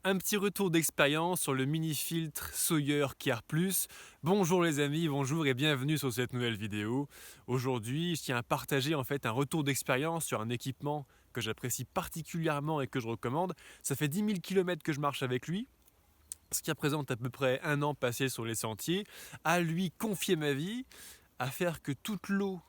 Un petit retour d'expérience sur le mini-filtre Sawyer Care Plus. Bonjour les amis, bonjour et bienvenue sur cette nouvelle vidéo. Aujourd'hui, je tiens à partager un retour d'expérience sur un équipement que j'apprécie particulièrement et que je recommande. Ça fait 10 000 km que je marche avec lui, ce qui représente à peu près un an passé sur les sentiers, à lui confier ma vie, à faire que toute l'eau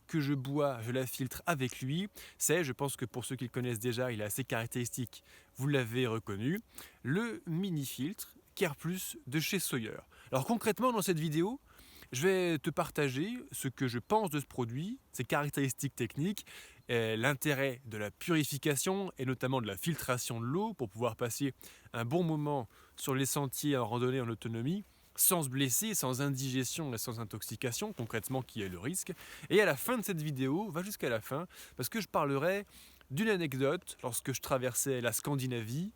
que je bois, je la filtre avec lui. Je pense que pour ceux qui le connaissent déjà, il a assez caractéristique, vous l'avez reconnu, le mini-filtre Care Plus de chez Sawyer. Alors concrètement, dans cette vidéo, je vais te partager ce que je pense de ce produit, ses caractéristiques techniques, l'intérêt de la purification et notamment de la filtration de l'eau pour pouvoir passer un bon moment sur les sentiers en randonnée en autonomie, sans se blesser, sans indigestion et sans intoxication, concrètement qui est le risque. Et à la fin de cette vidéo, va jusqu'à la fin, parce que je parlerai d'une anecdote lorsque je traversais la Scandinavie,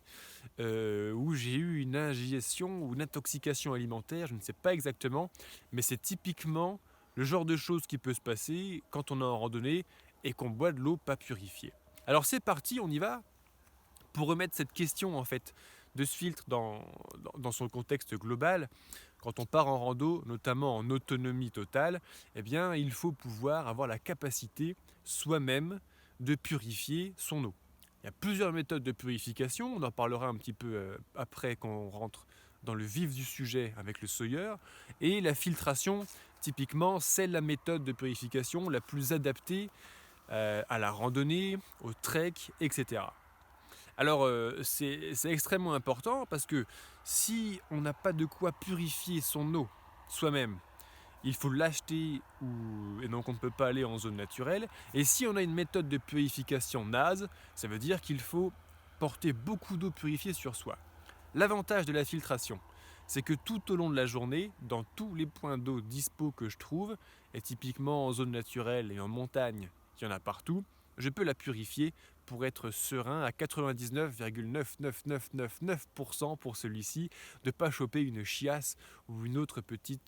où j'ai eu une indigestion ou une intoxication alimentaire, je ne sais pas exactement, mais c'est typiquement le genre de choses qui peut se passer quand on est en randonnée et qu'on boit de l'eau pas purifiée. Alors c'est parti, on y va pour remettre cette question de ce filtre dans son contexte global. Quand on part en rando, notamment en autonomie totale, eh bien, il faut pouvoir avoir la capacité soi-même de purifier son eau. Il y a plusieurs méthodes de purification, on en parlera un petit peu après quand on rentre dans le vif du sujet avec le Sawyer. Et la filtration, typiquement, c'est la méthode de purification la plus adaptée à la randonnée, au trek, etc. Alors c'est extrêmement important parce que si on n'a pas de quoi purifier son eau soi-même, il faut l'acheter et donc on ne peut pas aller en zone naturelle. Et si on a une méthode de purification naze, ça veut dire qu'il faut porter beaucoup d'eau purifiée sur soi. L'avantage de la filtration, c'est que tout au long de la journée, dans tous les points d'eau dispo que je trouve, et typiquement en zone naturelle et en montagne, il y en a partout, je peux la purifier pour être serein à 99,99999% pour celui-ci, de ne pas choper une chiasse ou une autre petit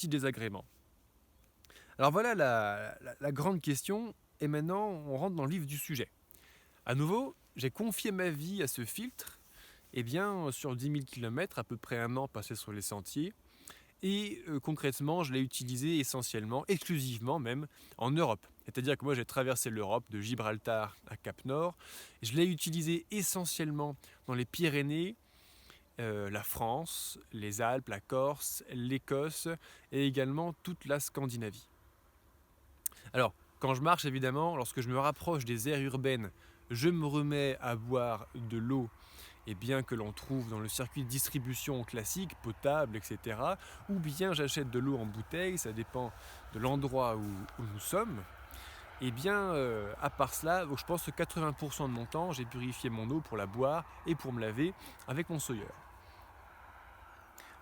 désagrément. Alors voilà la grande question, et maintenant on rentre dans le vif du sujet. À nouveau, j'ai confié ma vie à ce filtre, sur 10 000 km, à peu près un an passé sur les sentiers, et concrètement, je l'ai utilisé essentiellement, exclusivement même, en Europe. C'est-à-dire que moi, j'ai traversé l'Europe de Gibraltar à Cap-Nord. Je l'ai utilisé essentiellement dans les Pyrénées, la France, les Alpes, la Corse, l'Écosse et également toute la Scandinavie. Alors, quand je marche, évidemment, lorsque je me rapproche des aires urbaines, je me remets à boire de l'eau que l'on trouve dans le circuit de distribution classique, potable, etc. Ou bien j'achète de l'eau en bouteille, ça dépend de l'endroit où nous sommes. À part cela, je pense que 80% de mon temps, j'ai purifié mon eau pour la boire et pour me laver avec mon Sawyer.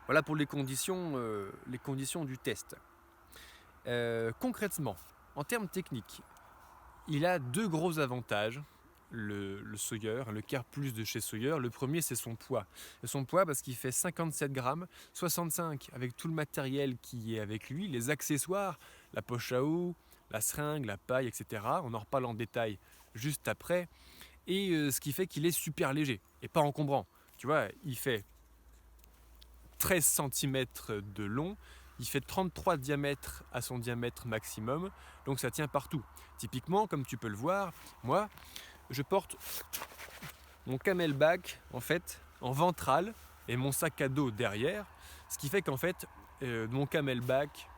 Voilà pour les conditions du test. Concrètement, en termes techniques, il a deux gros avantages, le Sawyer, le Care Plus de chez Sawyer. Le premier, c'est son poids. Son poids parce qu'il fait 57 grammes, 65 avec tout le matériel qui est avec lui, les accessoires, la poche à eau, la seringue, la paille, etc. On en reparle en détail juste après. Et ce qui fait qu'il est super léger et pas encombrant. Tu vois, il fait 13 cm de long, il fait 33 de diamètre à son diamètre maximum, donc ça tient partout. Typiquement, comme tu peux le voir, moi, je porte mon camelback en ventral et mon sac à dos derrière, ce qui fait mon camelback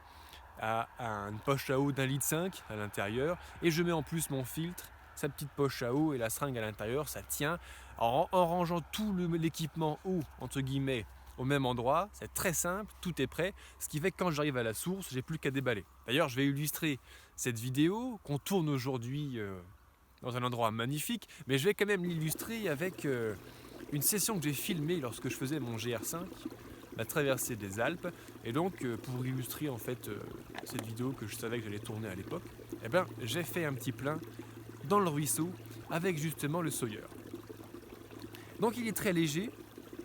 a une poche à eau d'1,5 litre à l'intérieur et je mets en plus mon filtre, sa petite poche à eau et la seringue à l'intérieur, ça tient. En rangeant tout l'équipement eau, entre guillemets, au même endroit, c'est très simple, tout est prêt, ce qui fait que quand j'arrive à la source, j'ai plus qu'à déballer. D'ailleurs, je vais illustrer cette vidéo qu'on tourne aujourd'hui dans un endroit magnifique, mais je vais quand même l'illustrer avec une session que j'ai filmée lorsque je faisais mon GR5, la traversée des Alpes, et donc pour illustrer cette vidéo que je savais que j'allais tourner à l'époque, j'ai fait un petit plein dans le ruisseau avec justement le Sawyer. Donc il est très léger,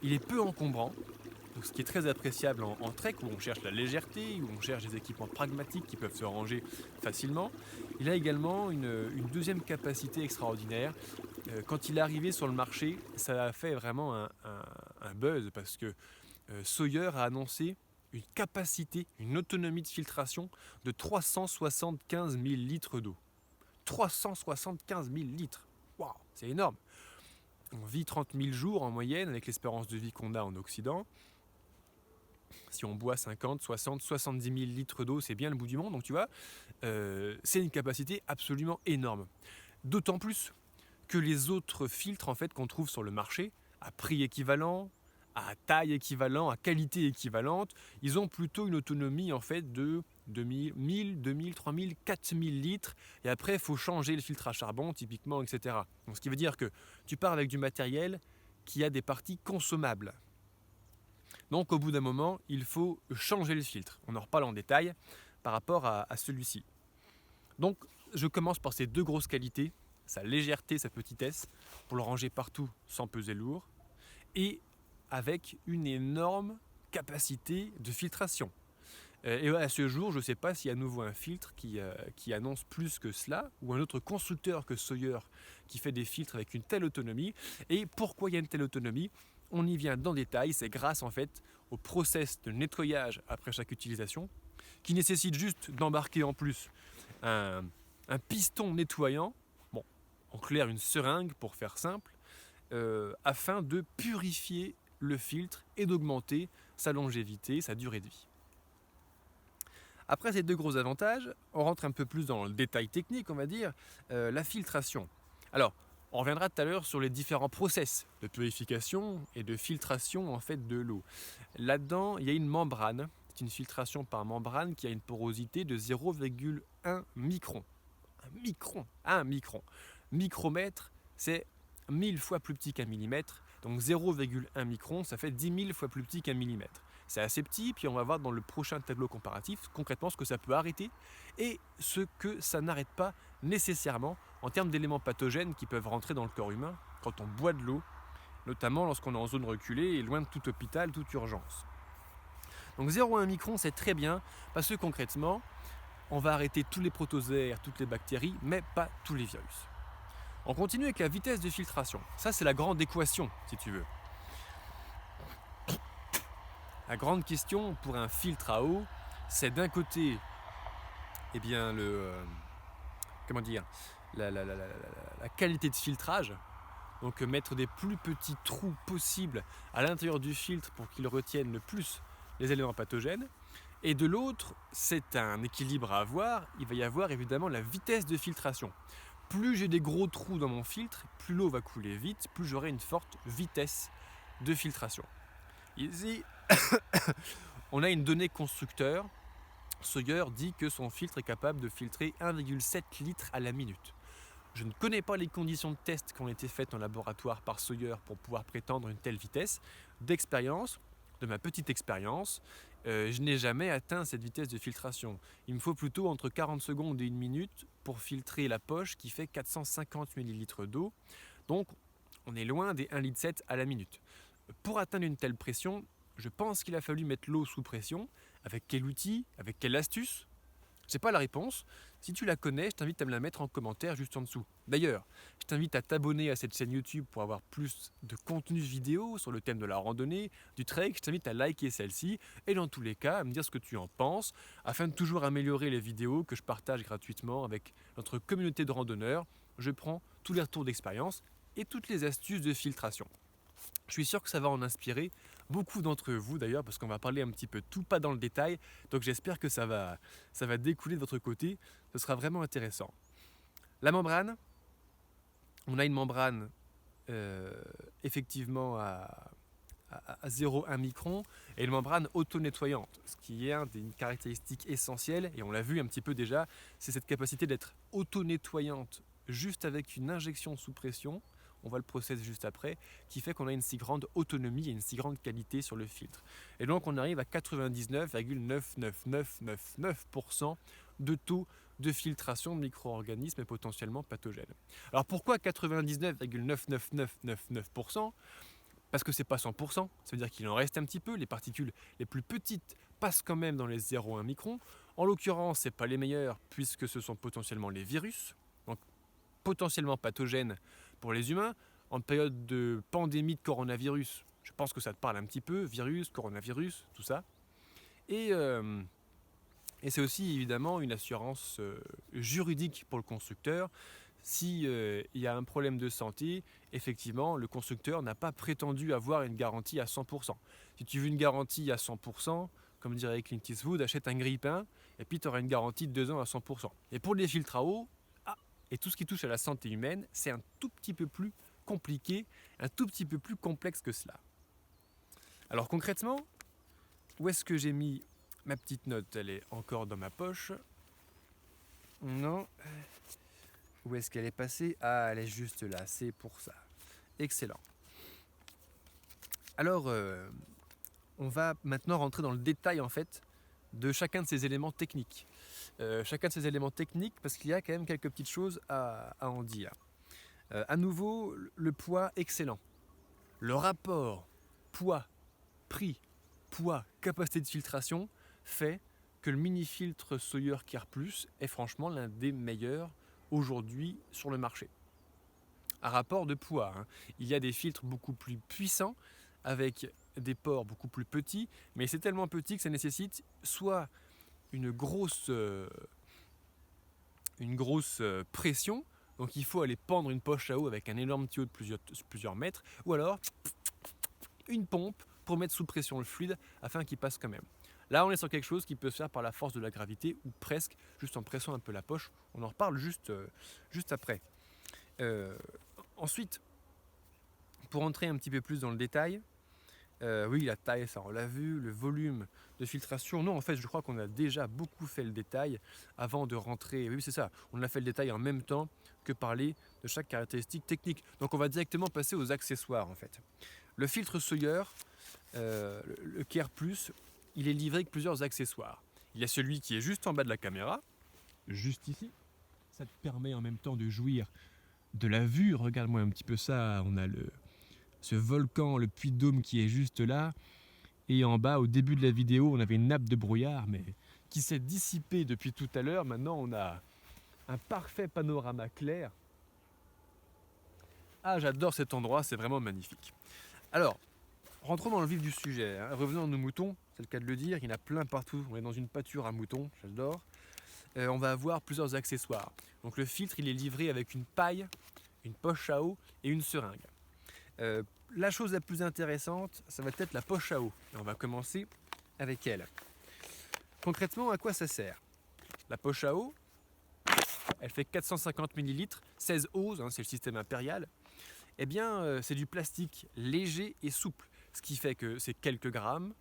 il est peu encombrant, donc ce qui est très appréciable en trek où on cherche la légèreté, où on cherche des équipements pragmatiques qui peuvent se ranger facilement. Il a également une deuxième capacité extraordinaire, quand il est arrivé sur le marché, ça a fait vraiment un buzz parce que Sawyer a annoncé une capacité, une autonomie de filtration de 375 000 litres d'eau. 375 000 litres. Waouh, c'est énorme. On vit 30 000 jours en moyenne avec l'espérance de vie qu'on a en Occident. Si on boit 50, 60, 70 000 litres d'eau, c'est bien le bout du monde. Donc tu vois, c'est une capacité absolument énorme. D'autant plus que les autres filtres en fait, qu'on trouve sur le marché, à prix équivalent, à taille équivalente, à qualité équivalente, ils ont plutôt une autonomie en fait de 1000, 2000, 3000, 4000 litres. Et après, il faut changer le filtre à charbon typiquement, etc. Donc, ce qui veut dire que tu pars avec du matériel qui a des parties consommables. Donc au bout d'un moment, il faut changer le filtre. On en reparle en détail par rapport à celui-ci. Donc je commence par ces deux grosses qualités, sa légèreté, sa petitesse, pour le ranger partout sans peser lourd, et avec une énorme capacité de filtration. Et à ce jour, je ne sais pas s'il y a à nouveau un filtre qui annonce plus que cela, ou un autre constructeur que Sawyer qui fait des filtres avec une telle autonomie. Et pourquoi il y a une telle autonomie ? On y vient dans le détail, c'est grâce en fait au process de nettoyage après chaque utilisation, qui nécessite juste d'embarquer en plus un piston nettoyant, bon, en clair une seringue pour faire simple, afin de purifier le filtre et d'augmenter sa longévité, sa durée de vie. Après ces deux gros avantages, on rentre un peu plus dans le détail technique, on va dire, la filtration. Alors, on reviendra tout à l'heure sur les différents process de purification et de filtration en fait de l'eau. Là-dedans, il y a une membrane, c'est une filtration par membrane qui a une porosité de 0,1 micron. Un micron. Micromètre, c'est 1000 fois plus petit qu'un millimètre, donc 0,1 micron, ça fait 10 000 fois plus petit qu'un millimètre. C'est assez petit, puis on va voir dans le prochain tableau comparatif concrètement ce que ça peut arrêter et ce que ça n'arrête pas nécessairement en termes d'éléments pathogènes qui peuvent rentrer dans le corps humain quand on boit de l'eau, notamment lorsqu'on est en zone reculée et loin de tout hôpital, toute urgence. Donc 0,1 micron, c'est très bien parce que concrètement, on va arrêter tous les protozoaires, toutes les bactéries, mais pas tous les virus. On continue avec la vitesse de filtration. Ça, c'est la grande équation, si tu veux. La grande question pour un filtre à eau, c'est d'un côté, eh bien, la qualité de filtrage, donc mettre des plus petits trous possibles à l'intérieur du filtre pour qu'il retienne le plus les éléments pathogènes. Et de l'autre, c'est un équilibre à avoir, il va y avoir évidemment la vitesse de filtration. Plus j'ai des gros trous dans mon filtre, plus l'eau va couler vite, plus j'aurai une forte vitesse de filtration. Ici, on a une donnée constructeur. Sawyer dit que son filtre est capable de filtrer 1,7 litres à la minute. Je ne connais pas les conditions de test qui ont été faites en laboratoire par Sawyer pour pouvoir prétendre une telle vitesse. D'expérience, de ma petite expérience, je n'ai jamais atteint cette vitesse de filtration. Il me faut plutôt entre 40 secondes et 1 minute pour filtrer la poche qui fait 450 ml d'eau. Donc on est loin des 1,7 litre à la minute. Pour atteindre une telle pression, je pense qu'il a fallu mettre l'eau sous pression. Avec quel outil ? Avec quelle astuce ? Je sais pas la réponse. Si tu la connais, je t'invite à me la mettre en commentaire juste en dessous. D'ailleurs, je t'invite à t'abonner à cette chaîne YouTube pour avoir plus de contenu vidéo sur le thème de la randonnée, du trek. Je t'invite à liker celle-ci et dans tous les cas, à me dire ce que tu en penses afin de toujours améliorer les vidéos que je partage gratuitement avec notre communauté de randonneurs. Je prends tous les retours d'expérience et toutes les astuces de filtration. Je suis sûr que ça va en inspirer beaucoup d'entre vous d'ailleurs, parce qu'on va parler un petit peu tout, pas dans le détail, donc j'espère que ça va découler de votre côté, ce sera vraiment intéressant. La membrane, on a une membrane effectivement à 0,1 micron et une membrane auto-nettoyante, ce qui est une caractéristique essentielle, et on l'a vu un petit peu déjà, c'est cette capacité d'être auto-nettoyante juste avec une injection sous pression. On voit le process juste après, qui fait qu'on a une si grande autonomie et une si grande qualité sur le filtre. Et donc on arrive à 99,99999% de taux de filtration de micro-organismes et potentiellement pathogènes. Alors pourquoi 99,99999%? Parce que c'est pas 100%, ça veut dire qu'il en reste un petit peu, les particules les plus petites passent quand même dans les 0,1 microns. En l'occurrence, ce n'est pas les meilleurs puisque ce sont potentiellement les virus, donc potentiellement pathogènes, pour les humains, en période de pandémie de coronavirus. Je pense que ça te parle un petit peu, virus, coronavirus, tout ça. Et c'est aussi évidemment une assurance juridique pour le constructeur. Si il y a un problème de santé, effectivement, le constructeur n'a pas prétendu avoir une garantie à 100%. Si tu veux une garantie à 100%, comme dirait Clint Eastwood, achète un grille-pain et puis tu auras une garantie de 2 ans à 100%. Et pour les filtres à eau, et tout ce qui touche à la santé humaine, c'est un tout petit peu plus compliqué, un tout petit peu plus complexe que cela. Alors concrètement, où est-ce que j'ai mis ma petite note? Elle est encore dans ma poche. Non. Où est-ce qu'elle est passée? Ah, elle est juste là, c'est pour ça. Excellent. Alors, on va maintenant rentrer dans le détail en fait de chacun de ces éléments techniques. Chacun de ces éléments techniques parce qu'il y a quand même quelques petites choses à en dire. À nouveau, le poids excellent. Le rapport poids-prix, poids-capacité de filtration fait que le mini-filtre Sawyer Care Plus est franchement l'un des meilleurs aujourd'hui sur le marché. À rapport de poids, il y a des filtres beaucoup plus puissants avec des pores beaucoup plus petits, mais c'est tellement petit que ça nécessite soit une grosse pression, donc il faut aller pendre une poche à eau avec un énorme tuyau de plusieurs mètres, ou alors une pompe pour mettre sous pression le fluide afin qu'il passe quand même. Là, on est sur quelque chose qui peut se faire par la force de la gravité ou presque, juste en pressant un peu la poche. On en reparle juste après. Ensuite, pour entrer un petit peu plus dans le détail, oui, la taille, ça on l'a vu, le volume de filtration. Non, en fait, je crois qu'on a déjà beaucoup fait le détail avant de rentrer. Oui, c'est ça, on a fait le détail en même temps que parler de chaque caractéristique technique. Donc, on va directement passer aux accessoires, en fait. Le filtre Sawyer, le Care Plus, il est livré avec plusieurs accessoires. Il y a celui qui est juste en bas de la caméra, juste ici. Ça te permet en même temps de jouir de la vue. Regarde-moi un petit peu ça. On a ce volcan, le Puy de Dôme qui est juste là. Et en bas, au début de la vidéo, on avait une nappe de brouillard, mais qui s'est dissipée depuis tout à l'heure. Maintenant, on a un parfait panorama clair. Ah, j'adore cet endroit, c'est vraiment magnifique. Alors, rentrons dans le vif du sujet. Revenons à nos moutons, c'est le cas de le dire. Il y en a plein partout. On est dans une pâture à moutons, j'adore. On va avoir plusieurs accessoires. Donc le filtre, il est livré avec une paille, une poche à eau et une seringue. La chose la plus intéressante, ça va être la poche à eau. Et on va commencer avec elle. Concrètement, à quoi ça sert? La poche à eau, elle fait 450 ml, 16 oses, c'est le système impérial. Eh bien, c'est du plastique léger et souple, ce qui fait que c'est quelques grammes,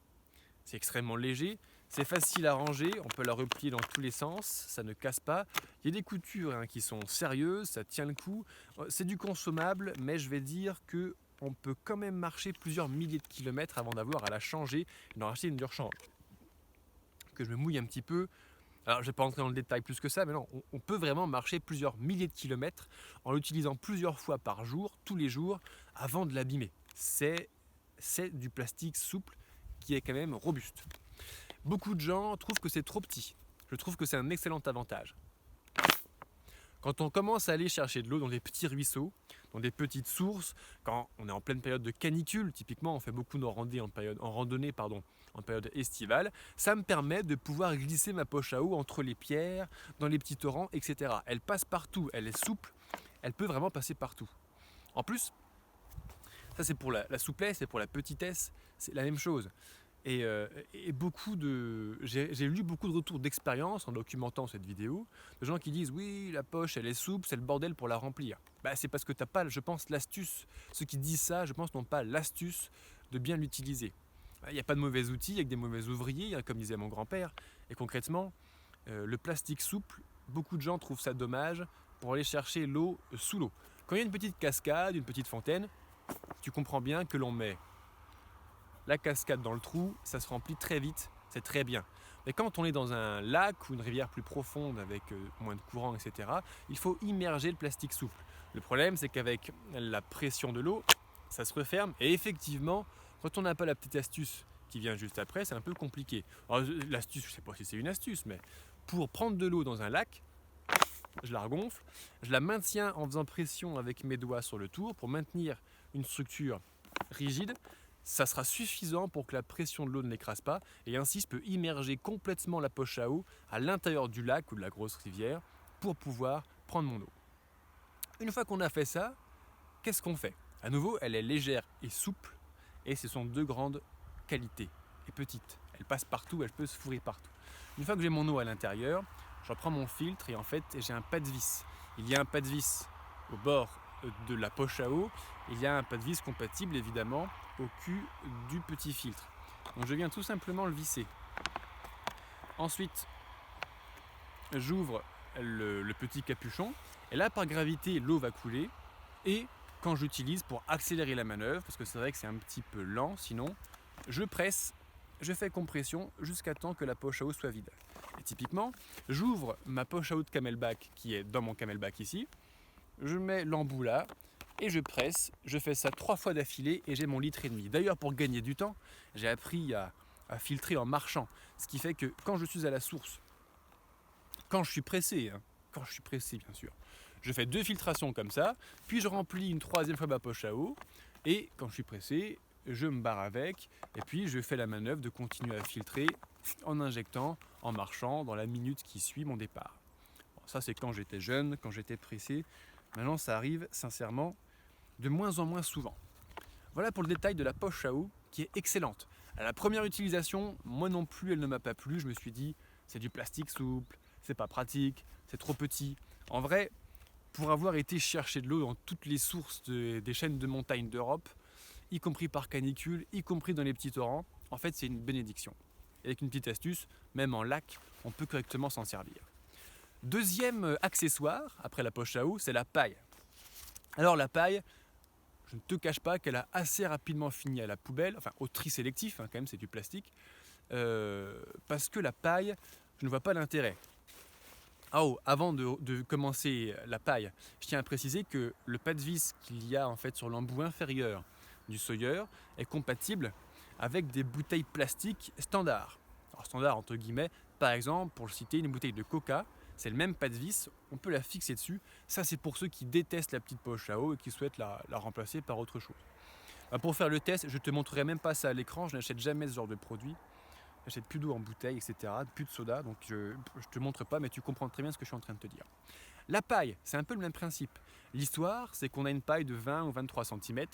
c'est extrêmement léger, c'est facile à ranger, on peut la replier dans tous les sens, ça ne casse pas. Il y a des coutures qui sont sérieuses, ça tient le coup. C'est du consommable, mais je vais dire qu'on peut quand même marcher plusieurs milliers de kilomètres avant d'avoir à la changer et d'en racheter une de rechange. Que je me mouille un petit peu. Alors, je ne vais pas entrer dans le détail plus que ça, mais non, on peut vraiment marcher plusieurs milliers de kilomètres en l'utilisant plusieurs fois par jour, tous les jours, avant de l'abîmer. C'est du plastique souple qui est quand même robuste. Beaucoup de gens trouvent que c'est trop petit. Je trouve que c'est un excellent avantage. Quand on commence à aller chercher de l'eau dans des petits ruisseaux, dans des petites sources, quand on est en pleine période de canicule, typiquement on fait beaucoup de randonnées en période estivale, ça me permet de pouvoir glisser ma poche à eau entre les pierres, dans les petits torrents, etc. Elle passe partout, elle est souple, elle peut vraiment passer partout. En plus, ça c'est pour la souplesse et pour la petitesse, c'est la même chose. Et j'ai lu beaucoup de retours d'expérience en documentant cette vidéo, de gens qui disent oui, la poche elle est souple, c'est le bordel pour la remplir. C'est parce que tu n'as pas, je pense, l'astuce. Ceux qui disent ça, je pense, n'ont pas l'astuce de bien l'utiliser. Il n'y a pas de mauvais outils avec des mauvais ouvriers, comme disait mon grand-père. Et concrètement, le plastique souple, beaucoup de gens trouvent ça dommage pour aller chercher l'eau sous l'eau. Quand il y a une petite cascade, une petite fontaine, tu comprends bien que l'on met la cascade dans le trou, ça se remplit très vite, c'est très bien. Mais quand on est dans un lac ou une rivière plus profonde avec moins de courant, etc., il faut immerger le plastique souple. Le problème, c'est qu'avec la pression de l'eau, ça se referme. Et effectivement, quand on n'a pas la petite astuce qui vient juste après, c'est un peu compliqué. Alors, l'astuce, je ne sais pas si c'est une astuce, mais pour prendre de l'eau dans un lac, je la regonfle, je la maintiens en faisant pression avec mes doigts sur le tour pour maintenir une structure rigide. Ça sera suffisant pour que la pression de l'eau ne l'écrase pas et ainsi je peux immerger complètement la poche à eau à l'intérieur du lac ou de la grosse rivière pour pouvoir prendre mon eau. Une fois qu'on a fait ça, qu'est-ce qu'on fait? À nouveau, elle est légère et souple et ce sont deux grandes qualités et petites. Elle passe partout, elle peut se fourrer partout. Une fois que j'ai mon eau à l'intérieur, je reprends mon filtre et en fait j'ai un pas de vis. Il y a un pas de vis au bord de la poche à eau, il y a un pas de vis compatible évidemment au cul du petit filtre. Donc je viens tout simplement le visser. Ensuite, j'ouvre le petit capuchon et là par gravité l'eau va couler et quand j'utilise pour accélérer la manœuvre, parce que c'est vrai que c'est un petit peu lent sinon, je presse, je fais compression jusqu'à temps que la poche à eau soit vide. Et typiquement, j'ouvre ma poche à eau de Camelback qui est dans mon Camelback ici, je mets l'embout là et je presse, je fais ça 3 fois d'affilée et j'ai mon litre et demi. D'ailleurs pour gagner du temps, j'ai appris à filtrer en marchant, ce qui fait que quand je suis à la source, quand je suis pressé bien sûr, je fais 2 filtrations comme ça, puis je remplis une 3e fois ma poche à eau et quand je suis pressé, je me barre avec et puis je fais la manœuvre de continuer à filtrer en injectant, en marchant dans la minute qui suit mon départ. Bon, ça c'est quand j'étais jeune, quand j'étais pressé. Maintenant ça arrive sincèrement de moins en moins souvent. Voilà pour le détail de la poche à eau qui est excellente. À la première utilisation, moi non plus elle ne m'a pas plu, je me suis dit c'est du plastique souple, c'est pas pratique, c'est trop petit. En vrai, pour avoir été chercher de l'eau dans toutes les sources des chaînes de montagnes d'Europe, y compris par canicule, y compris dans les petits torrents, en fait c'est une bénédiction. Et avec une petite astuce, même en lac, on peut correctement s'en servir. Deuxième accessoire, après la poche à eau, c'est la paille. Alors la paille, je ne te cache pas qu'elle a assez rapidement fini à la poubelle, enfin au tri sélectif, quand même c'est du plastique, parce que la paille, je ne vois pas l'intérêt. Oh, avant de commencer la paille, je tiens à préciser que le pas de vis qu'il y a en fait sur l'embout inférieur du Sawyer est compatible avec des bouteilles plastiques standards. Alors standard entre guillemets, par exemple pour le citer, une bouteille de Coca, c'est le même pas de vis, on peut la fixer dessus. Ça c'est pour ceux qui détestent la petite poche à eau et qui souhaitent la remplacer par autre chose. Pour faire le test, je ne te montrerai même pas ça à l'écran, je n'achète jamais ce genre de produit. J'achète plus d'eau en bouteille, etc., plus de soda, donc je ne te montre pas, mais tu comprends très bien ce que je suis en train de te dire. La paille, c'est un peu le même principe. L'histoire, c'est qu'on a une paille de 20 ou 23 cm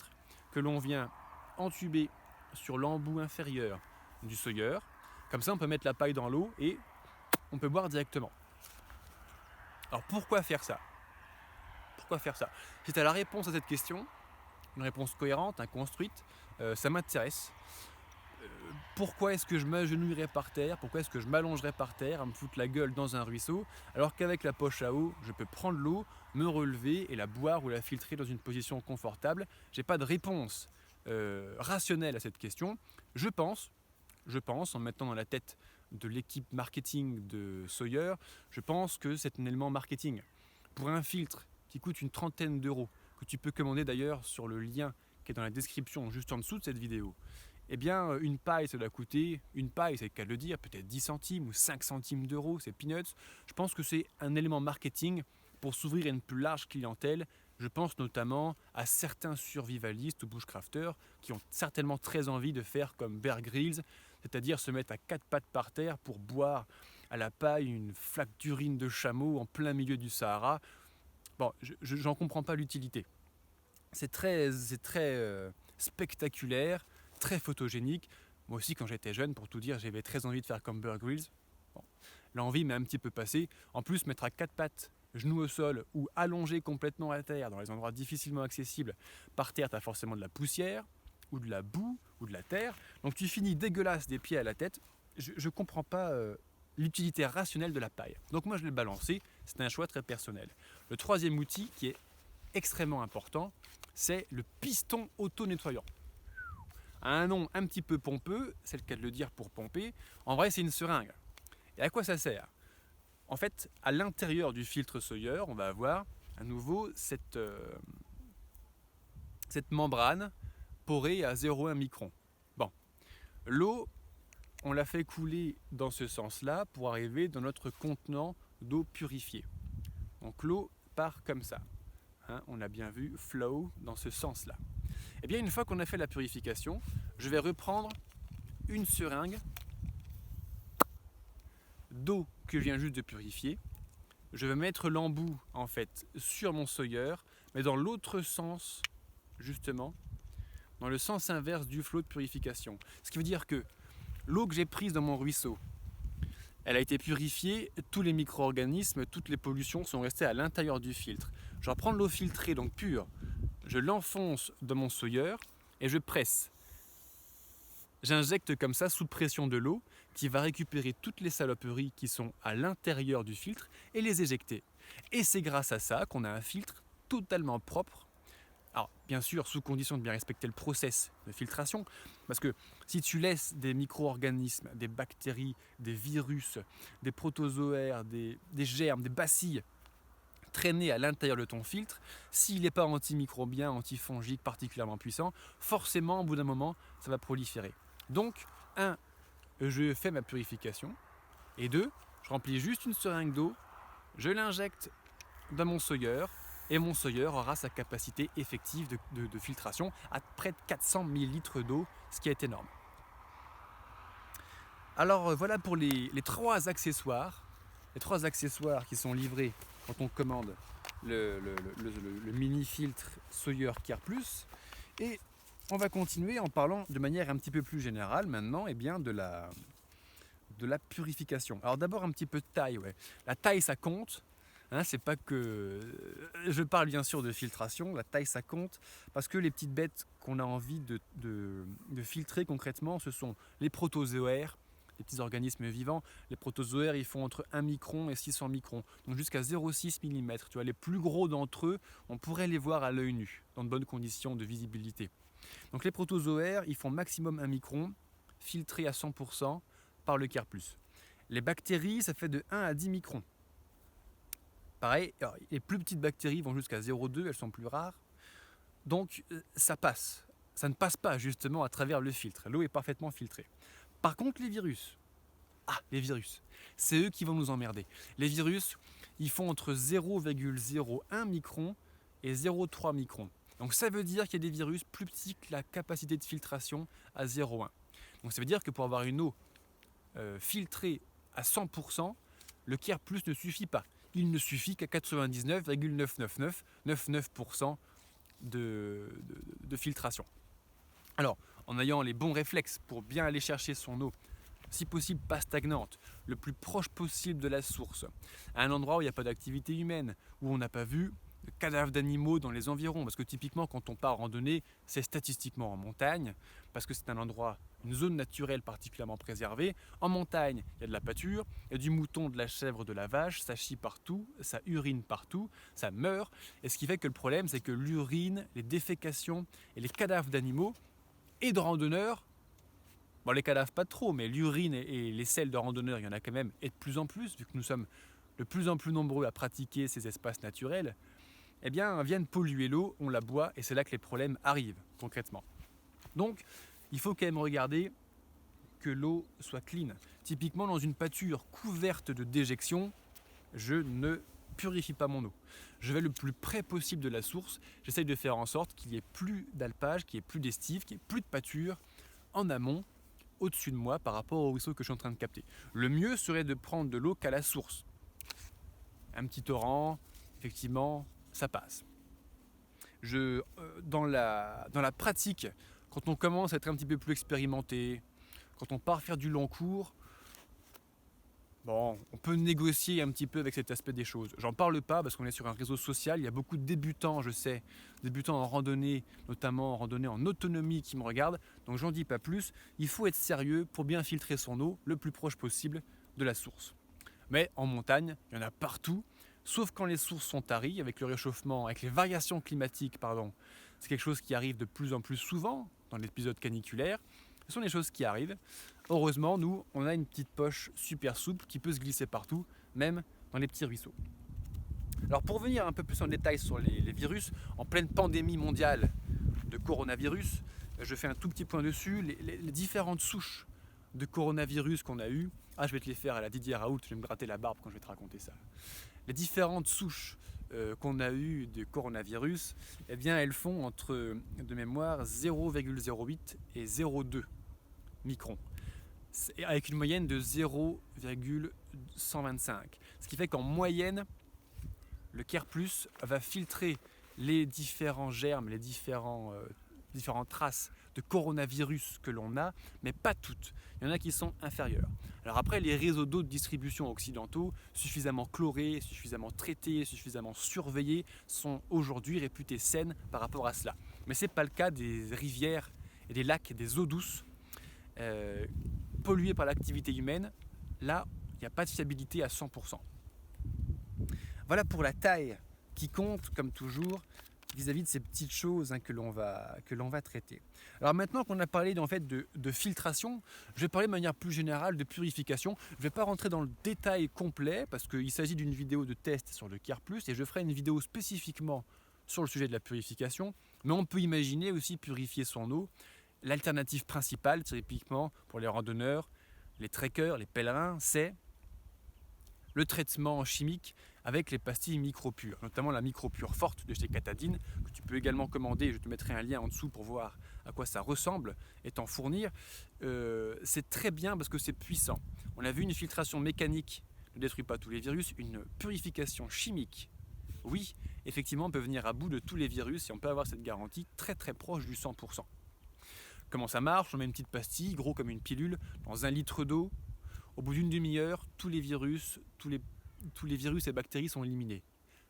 que l'on vient entuber sur l'embout inférieur du Sawyer. Comme ça, on peut mettre la paille dans l'eau et on peut boire directement. Alors pourquoi faire ça? Pourquoi faire ça? Si tu as la réponse à cette question, une réponse cohérente, construite, ça m'intéresse. Pourquoi est-ce que je m'agenouillerais par terre? Pourquoi est-ce que je m'allongerais par terre à me foutre la gueule dans un ruisseau alors qu'avec la poche à eau, je peux prendre l'eau, me relever et la boire ou la filtrer dans une position confortable? J'ai pas de réponse rationnelle à cette question. Je pense, en me mettant dans la tête de l'équipe marketing de Sawyer, je pense que c'est un élément marketing. Pour un filtre qui coûte une 30aine d'euros, que tu peux commander d'ailleurs sur le lien qui est dans la description juste en dessous de cette vidéo, eh bien, une paille, ça doit coûter, une paille, c'est le cas de le dire, peut-être 10 centimes ou 5 centimes d'euros, c'est peanuts. Je pense que c'est un élément marketing pour s'ouvrir à une plus large clientèle. Je pense notamment à certains survivalistes ou bushcrafters qui ont certainement très envie de faire comme Bear Grylls, c'est-à-dire se mettre à 4 pattes par terre pour boire à la paille une flaque d'urine de chameau en plein milieu du Sahara. Bon, j'en comprends pas l'utilité. C'est très spectaculaire, très photogénique. Moi aussi, quand j'étais jeune, pour tout dire, j'avais très envie de faire comme Bear Grylls. Bon, l'envie m'est un petit peu passée. En plus, mettre à 4 pattes, genoux au sol ou allongé complètement à terre, dans les endroits difficilement accessibles, par terre, tu as forcément de la poussière, ou de la boue, ou de la terre. Donc tu finis dégueulasse des pieds à la tête. Je ne comprends pas l'utilité rationnelle de la paille. Donc moi, je l'ai balancé. C'est un choix très personnel. Le troisième outil qui est extrêmement important, c'est le piston auto-nettoyant. Un nom un petit peu pompeux, c'est le cas de le dire pour pomper. En vrai, c'est une seringue. Et à quoi ça sert? En fait, à l'intérieur du filtre Sawyer, on va avoir à nouveau cette membrane porée à 0,1 micron. Bon, l'eau, on l'a fait couler dans ce sens-là pour arriver dans notre contenant d'eau purifiée. Donc l'eau part comme ça. Hein, on a bien vu flow dans ce sens-là. Et bien une fois qu'on a fait la purification, je vais reprendre une seringue d'eau que je viens juste de purifier. Je vais mettre l'embout en fait sur mon sawyer, mais dans l'autre sens, justement, dans le sens inverse du flot de purification. Ce qui veut dire que l'eau que j'ai prise dans mon ruisseau, elle a été purifiée, tous les micro-organismes, toutes les pollutions sont restées à l'intérieur du filtre. Je vais prendre l'eau filtrée, donc pure, je l'enfonce dans mon sawyer et je presse. J'injecte comme ça sous pression de l'eau qui va récupérer toutes les saloperies qui sont à l'intérieur du filtre et les éjecter. Et c'est grâce à ça qu'on a un filtre totalement propre. Alors bien sûr sous condition de bien respecter le process de filtration, parce que si tu laisses des micro-organismes, des bactéries, des virus, des protozoaires, des germes, des bacilles traîner à l'intérieur de ton filtre, s'il n'est pas antimicrobien, antifongique particulièrement puissant, forcément au bout d'un moment ça va proliférer. Donc, 1, je fais ma purification, et 2, je remplis juste une seringue d'eau, je l'injecte dans mon sawyer, et mon sawyer aura sa capacité effective de filtration à près de 400 ml d'eau, ce qui est énorme. Alors voilà pour les 3 accessoires, qui sont livrés quand on commande le mini filtre Sawyer Care Plus. Et on va continuer en parlant de manière un petit peu plus générale maintenant de la purification. Alors d'abord un petit peu de taille. Ouais. La taille ça compte. Hein, c'est pas que je parle bien sûr de filtration, la taille ça compte parce que les petites bêtes qu'on a envie de filtrer concrètement, ce sont les protozoaires, les petits organismes vivants. Les protozoaires ils font entre 1 micron et 600 microns, donc jusqu'à 0,6 mm. Tu vois, les plus gros d'entre eux, on pourrait les voir à l'œil nu, dans de bonnes conditions de visibilité. Donc les protozoaires ils font maximum 1 micron, filtrés à 100% par le Care Plus. Les bactéries ça fait de 1 à 10 microns. Pareil, alors, les plus petites bactéries vont jusqu'à 0,2, elles sont plus rares. Donc ça passe. Ça ne passe pas justement à travers le filtre. L'eau est parfaitement filtrée. Par contre les virus, c'est eux qui vont nous emmerder. Les virus, ils font entre 0,01 micron et 0,3 micron. Donc ça veut dire qu'il y a des virus plus petits que la capacité de filtration à 0,1. Donc ça veut dire que pour avoir une eau filtrée à 100%, le Care Plus ne suffit pas. Il ne suffit qu'à 99,9999% de filtration. Alors, en ayant les bons réflexes pour bien aller chercher son eau, si possible pas stagnante, le plus proche possible de la source, à un endroit où il n'y a pas d'activité humaine, où on n'a pas vu de cadavres d'animaux dans les environs, parce que typiquement quand on part en randonnée, c'est statistiquement en montagne, parce que c'est un endroit, une zone naturelle particulièrement préservée. En montagne, il y a de la pâture, il y a du mouton, de la chèvre, de la vache, ça chie partout, ça urine partout, ça meurt, et ce qui fait que le problème c'est que l'urine, les défécations et les cadavres d'animaux et de randonneurs, bon les cadavres pas trop, mais l'urine et les selles de randonneurs, il y en a quand même, et de plus en plus, vu que nous sommes de plus en plus nombreux à pratiquer ces espaces naturels, eh bien, viennent polluer l'eau, on la boit, et c'est là que les problèmes arrivent, concrètement. Donc, il faut quand même regarder que l'eau soit clean. Typiquement, dans une pâture couverte de déjection, je ne purifie pas mon eau. Je vais le plus près possible de la source, j'essaye de faire en sorte qu'il n'y ait plus d'alpage, qu'il n'y ait plus d'estive, qu'il n'y ait plus de pâture en amont, au-dessus de moi, par rapport au ruisseau que je suis en train de capter. Le mieux serait de prendre de l'eau qu'à la source. Un petit torrent, effectivement, ça passe. Dans la pratique, quand on commence à être un petit peu plus expérimenté, quand on part faire du long cours, bon, on peut négocier un petit peu avec cet aspect des choses. J'en parle pas parce qu'on est sur un réseau social, il y a beaucoup de débutants, je sais, débutants en randonnée, notamment en randonnée en autonomie qui me regardent, donc j'en dis pas plus. Il faut être sérieux pour bien filtrer son eau le plus proche possible de la source. Mais en montagne, il y en a partout. Sauf quand les sources sont taries, avec le réchauffement, avec les variations climatiques, c'est quelque chose qui arrive de plus en plus souvent dans l'épisode caniculaire. Ce sont des choses qui arrivent. Heureusement, nous, on a une petite poche super souple qui peut se glisser partout, même dans les petits ruisseaux. Alors pour venir un peu plus en détail sur les virus, en pleine pandémie mondiale de coronavirus, je fais un tout petit point dessus. Les différentes souches de coronavirus qu'on a eu. Ah, je vais te les faire à la Didier Raoult, je vais me gratter la barbe quand je vais te raconter ça. Les différentes souches qu'on a eues de coronavirus, eh bien, elles font entre, de mémoire, 0,08 et 0,2 microns, avec une moyenne de 0,125. Ce qui fait qu'en moyenne, le CARE+ va filtrer les différents germes, les différentes traces de coronavirus que l'on a, mais pas toutes. Il y en a qui sont inférieures. Alors après, les réseaux d'eau de distribution occidentaux, suffisamment chlorés, suffisamment traités, suffisamment surveillés, sont aujourd'hui réputés saines par rapport à cela. Mais ce n'est pas le cas des rivières et des lacs, des eaux douces, polluées par l'activité humaine. Là, il n'y a pas de fiabilité à 100%. Voilà pour la taille qui compte, comme toujours, vis-à-vis de ces petites choses que l'on va traiter. Alors maintenant qu'on a parlé en fait de filtration, je vais parler de manière plus générale de purification. Je ne vais pas rentrer dans le détail complet parce qu'il s'agit d'une vidéo de test sur le CARE+, et je ferai une vidéo spécifiquement sur le sujet de la purification. Mais on peut imaginer aussi purifier son eau. L'alternative principale, typiquement pour les randonneurs, les trekkers, les pèlerins, c'est le traitement chimique avec les pastilles micropures, notamment la micropure forte de chez Katadyn, que tu peux également commander. Je te mettrai un lien en dessous pour voir à quoi ça ressemble et t'en fournir. C'est très bien parce que c'est puissant. On a vu, une filtration mécanique ne détruit pas tous les virus, une purification chimique, oui, effectivement, on peut venir à bout de tous les virus et on peut avoir cette garantie très très proche du 100%. Comment ça marche? On met une petite pastille, gros comme une pilule, dans 1 litre d'eau. Au bout d'une demi-heure, tous les virus et bactéries sont éliminés.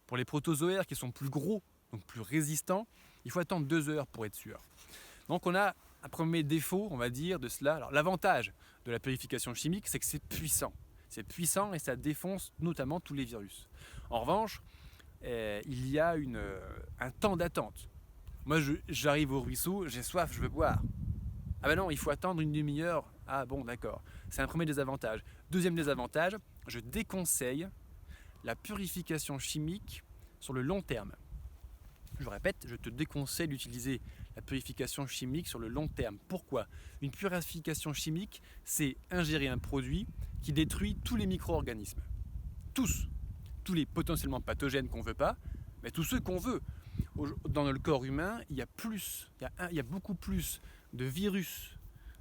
Pour les protozoaires qui sont plus gros, donc plus résistants, il faut attendre 2 heures pour être sûr. Donc on a un premier défaut, on va dire, de cela. Alors l'avantage de la purification chimique, c'est que c'est puissant. C'est puissant et ça défonce notamment tous les virus. En revanche, il y a un temps d'attente. Moi, j'arrive au ruisseau, j'ai soif, je veux boire. Ah ben non, il faut attendre une demi-heure. Ah bon, d'accord. C'est un premier désavantage. Deuxième désavantage, je déconseille la purification chimique sur le long terme. Je répète, je te déconseille d'utiliser la purification chimique sur le long terme. Pourquoi? Une purification chimique, c'est ingérer un produit qui détruit tous les micro-organismes. Tous les potentiellement pathogènes qu'on ne veut pas, mais tous ceux qu'on veut. Dans le corps humain, il y a beaucoup plus de virus,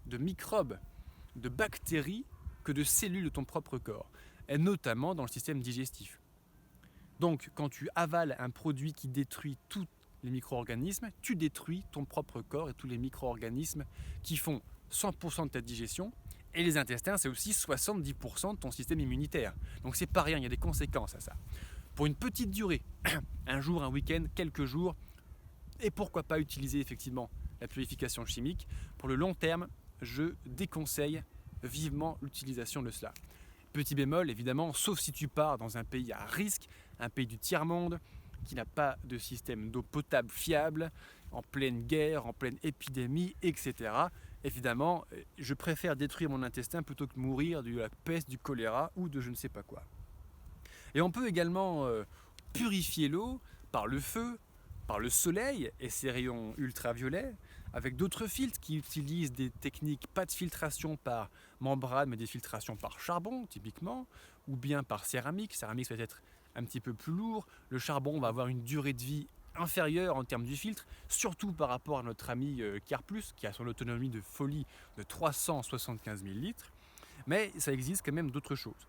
de microbes, de bactéries que de cellules de ton propre corps, et notamment dans le système digestif. Donc, quand tu avales un produit qui détruit tous les micro-organismes, tu détruis ton propre corps et tous les micro-organismes qui font 100% de ta digestion. Et les intestins, c'est aussi 70% de ton système immunitaire. Donc c'est pas rien, il y a des conséquences à ça. Pour une petite durée, un jour, un week-end, quelques jours, et pourquoi pas utiliser effectivement la purification chimique. Pour le long terme, je déconseille vivement l'utilisation de cela. Petit bémol, évidemment, sauf si tu pars dans un pays à risque, un pays du tiers-monde, qui n'a pas de système d'eau potable fiable, en pleine guerre, en pleine épidémie, etc. Évidemment, je préfère détruire mon intestin plutôt que mourir de la peste, du choléra ou de je ne sais pas quoi. Et on peut également purifier l'eau par le feu, par le soleil et ses rayons ultraviolets, avec d'autres filtres qui utilisent des techniques, pas de filtration par membrane, mais des filtrations par charbon, typiquement, ou bien par céramique. Céramique, ça va être un petit peu plus lourd. Le charbon va avoir une durée de vie inférieure en termes du filtre, surtout par rapport à notre ami CARE+, qui a son autonomie de folie de 375 000 litres. Mais ça existe quand même d'autres choses.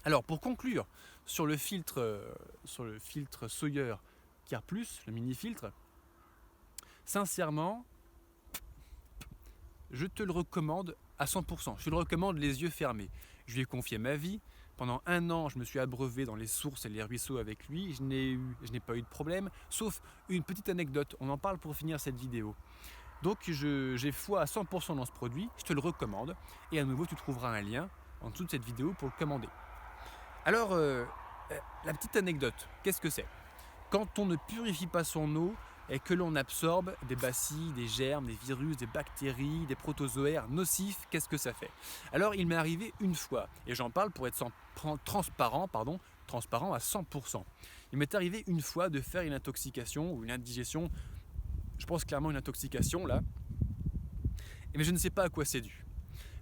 Alors, pour conclure sur le filtre Sawyer CARE+, le mini-filtre, sincèrement, je te le recommande à 100%. Je te le recommande les yeux fermés. Je lui ai confié ma vie. Pendant 1 an, je me suis abreuvé dans les sources et les ruisseaux avec lui. Je n'ai pas eu de problème, sauf une petite anecdote. On en parle pour finir cette vidéo. Donc, j'ai foi à 100% dans ce produit. Je te le recommande. Et à nouveau, tu trouveras un lien en dessous de cette vidéo pour le commander. Alors, la petite anecdote, qu'est-ce que c'est? Quand on ne purifie pas son eau et que l'on absorbe des bacilles, des germes, des virus, des bactéries, des protozoaires nocifs, qu'est-ce que ça fait? Alors, il m'est arrivé une fois, et j'en parle pour être transparent à 100%. Il m'est arrivé une fois de faire une intoxication ou une indigestion, je pense clairement une intoxication là, mais je ne sais pas à quoi c'est dû.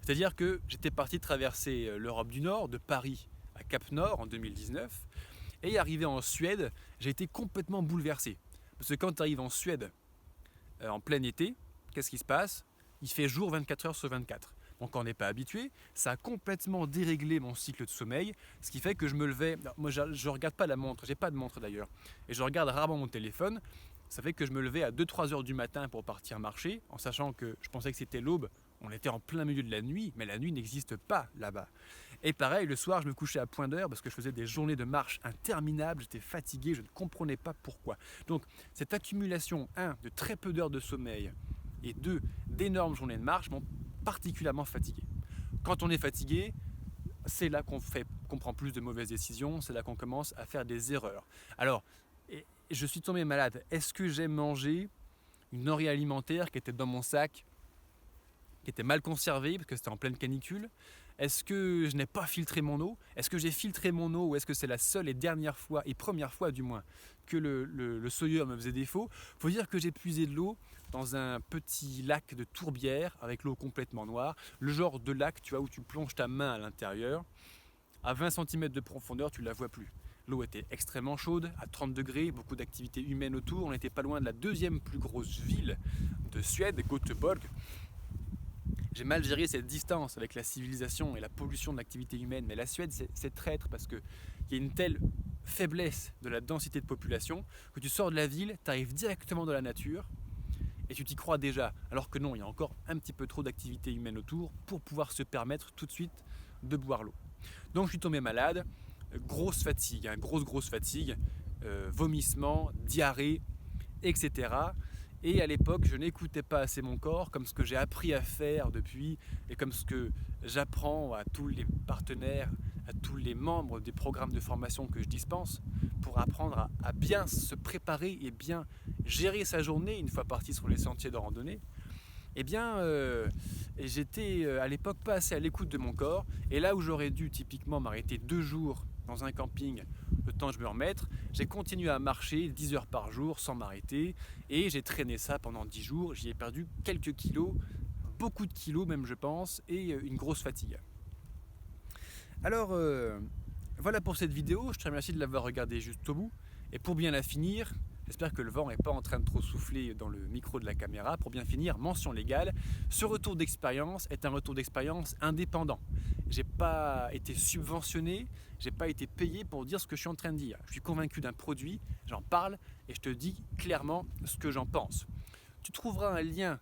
C'est-à-dire que j'étais parti traverser l'Europe du Nord, de Paris à Cap-Nord en 2019, et arrivé en Suède, j'ai été complètement bouleversé. Parce que quand tu arrives en Suède en plein été, qu'est-ce qui se passe? Il fait jour 24 heures sur 24. Donc quand on n'est pas habitué, ça a complètement déréglé mon cycle de sommeil, ce qui fait que je me levais, moi je ne regarde pas la montre, j'ai pas de montre d'ailleurs, et je regarde rarement mon téléphone, ça fait que je me levais à 2-3 heures du matin pour partir marcher, en sachant que je pensais que c'était l'aube, on était en plein milieu de la nuit, mais la nuit n'existe pas là-bas. Et pareil, le soir je me couchais à point d'heure parce que je faisais des journées de marche interminables, j'étais fatigué, je ne comprenais pas pourquoi. Donc cette accumulation, de très peu d'heures de sommeil, et d'énormes journées de marche m'ont particulièrement fatigué. Quand on est fatigué, c'est là qu'on prend plus de mauvaises décisions, c'est là qu'on commence à faire des erreurs. Alors, je suis tombé malade. Est-ce que j'ai mangé une denrée alimentaire qui était dans mon sac, qui était mal conservée parce que c'était en pleine canicule? Est-ce que je n'ai pas filtré mon eau? Est-ce que j'ai filtré mon eau ou est-ce que c'est la seule et dernière fois, et première fois du moins, que le Sawyer me faisait défaut? Il faut dire que j'ai puisé de l'eau dans un petit lac de tourbière avec l'eau complètement noire. Le genre de lac, tu vois, où tu plonges ta main à l'intérieur. À 20 cm de profondeur, tu ne la vois plus. L'eau était extrêmement chaude, à 30 degrés, beaucoup d'activités humaines autour. On n'était pas loin de la deuxième plus grosse ville de Suède, Göteborg. J'ai mal géré cette distance avec la civilisation et la pollution de l'activité humaine, mais la Suède c'est traître parce qu'il y a une telle faiblesse de la densité de population que tu sors de la ville, tu arrives directement dans la nature et tu t'y crois déjà, alors que non, il y a encore un petit peu trop d'activité humaine autour pour pouvoir se permettre tout de suite de boire l'eau. Donc je suis tombé malade, grosse fatigue, grosse fatigue, vomissements, diarrhée, etc. Et à l'époque, je n'écoutais pas assez mon corps, comme ce que j'ai appris à faire depuis, et comme ce que j'apprends à tous les partenaires, à tous les membres des programmes de formation que je dispense, pour apprendre à bien se préparer et bien gérer sa journée une fois parti sur les sentiers de randonnée. Eh bien, j'étais à l'époque pas assez à l'écoute de mon corps, et là où j'aurais dû typiquement m'arrêter 2 jours dans un camping, le temps de je me remettre, j'ai continué à marcher 10 heures par jour sans m'arrêter et j'ai traîné ça pendant 10 jours, j'y ai perdu quelques kilos, beaucoup de kilos même je pense, et une grosse fatigue. Alors voilà pour cette vidéo, je te remercie de l'avoir regardée jusqu'au bout, et pour bien la finir, j'espère que le vent n'est pas en train de trop souffler dans le micro de la caméra. Pour bien finir, mention légale, ce retour d'expérience est un retour d'expérience indépendant. Je n'ai pas été subventionné, je n'ai pas été payé pour dire ce que je suis en train de dire. Je suis convaincu d'un produit, j'en parle et je te dis clairement ce que j'en pense. Tu trouveras un lien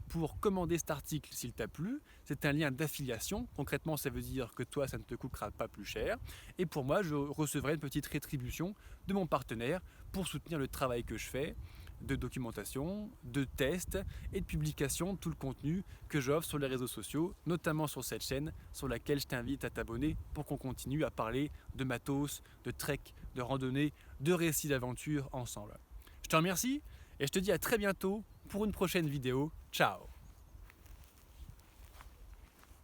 pour commander cet article s'il t'a plu. C'est un lien d'affiliation. Concrètement, ça veut dire que toi, ça ne te coûtera pas plus cher. Et pour moi, je recevrai une petite rétribution de mon partenaire pour soutenir le travail que je fais de documentation, de tests et de publication de tout le contenu que j'offre sur les réseaux sociaux, notamment sur cette chaîne sur laquelle je t'invite à t'abonner pour qu'on continue à parler de matos, de trek, de randonnée, de récits d'aventure ensemble. Je te remercie et je te dis à très bientôt pour une prochaine vidéo. Ciao!